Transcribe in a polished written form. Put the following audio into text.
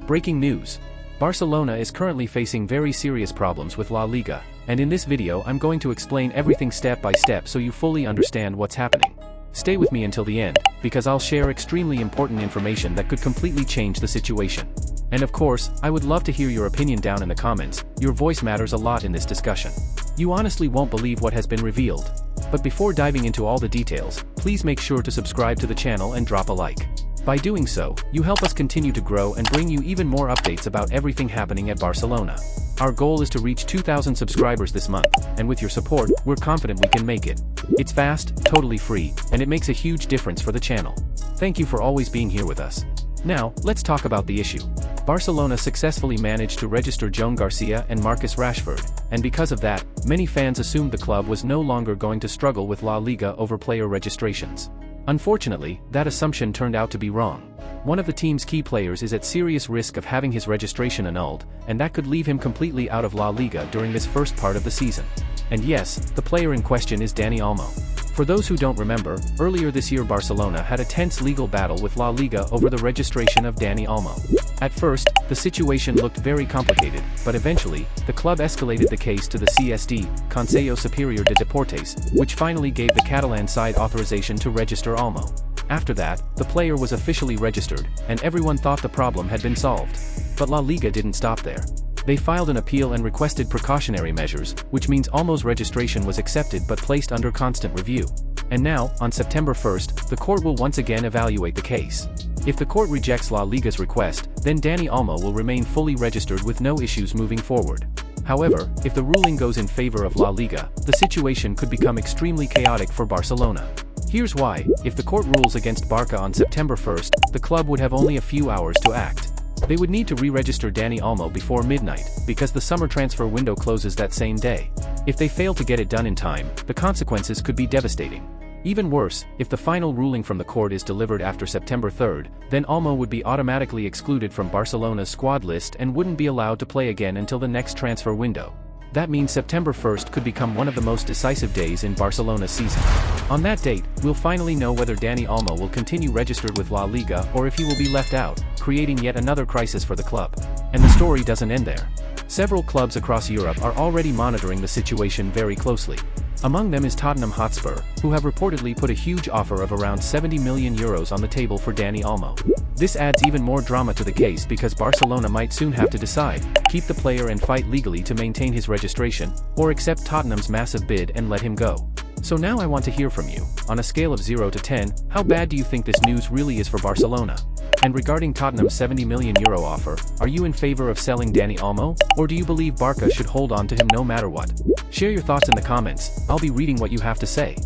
Breaking news. Barcelona is currently facing very serious problems with La Liga, and in this video I'm going to explain everything step by step so you fully understand what's happening. Stay with me until the end, because I'll share extremely important information that could completely change the situation. And of course, I would love to hear your opinion down in the comments. Your voice matters a lot in this discussion. You honestly won't believe what has been revealed. But before diving into all the details, please make sure to subscribe to the channel and drop a like. By doing so, you help us continue to grow and bring you even more updates about everything happening at Barcelona. Our goal is to reach 2,000 subscribers this month, and with your support, we're confident we can make it. It's fast, totally free, and it makes a huge difference for the channel. Thank you for always being here with us. Now, let's talk about the issue. Barcelona successfully managed to register Joan Garcia and Marcus Rashford, and because of that, many fans assumed the club was no longer going to struggle with La Liga over player registrations. Unfortunately, that assumption turned out to be wrong. One of the team's key players is at serious risk of having his registration annulled, and that could leave him completely out of La Liga during this first part of the season. And yes, the player in question is Dani Olmo. For those who don't remember, earlier this year Barcelona had a tense legal battle with La Liga over the registration of Dani Olmo. At first, the situation looked very complicated, but eventually, the club escalated the case to the CSD, Consejo Superior de Deportes, which finally gave the Catalan side authorization to register Olmo. After that, the player was officially registered, and everyone thought the problem had been solved. But La Liga didn't stop there. They filed an appeal and requested precautionary measures, which means Olmo's registration was accepted but placed under constant review. And now, on September 1st, the court will once again evaluate the case. If the court rejects La Liga's request, then Dani Olmo will remain fully registered with no issues moving forward. However, if the ruling goes in favor of La Liga, the situation could become extremely chaotic for Barcelona. Here's why. If the court rules against Barca on September 1st, the club would have only a few hours to act. They would need to re-register Dani Olmo before midnight, because the summer transfer window closes that same day. If they fail to get it done in time, the consequences could be devastating. Even worse, if the final ruling from the court is delivered after September 3rd, then Olmo would be automatically excluded from Barcelona's squad list and wouldn't be allowed to play again until the next transfer window. That means September 1st could become one of the most decisive days in Barcelona's season. On that date, we'll finally know whether Dani Olmo will continue registered with La Liga or if he will be left out, creating yet another crisis for the club. And the story doesn't end there. Several clubs across Europe are already monitoring the situation very closely. Among them is Tottenham Hotspur, who have reportedly put a huge offer of around €70 million on the table for Dani Olmo. This adds even more drama to the case because Barcelona might soon have to decide, keep the player and fight legally to maintain his registration, or accept Tottenham's massive bid and let him go. So now I want to hear from you. On a scale of 0 to 10, how bad do you think this news really is for Barcelona? And regarding Tottenham's €70 million offer, are you in favor of selling Dani Olmo, or do you believe Barca should hold on to him no matter what? Share your thoughts in the comments. I'll be reading what you have to say.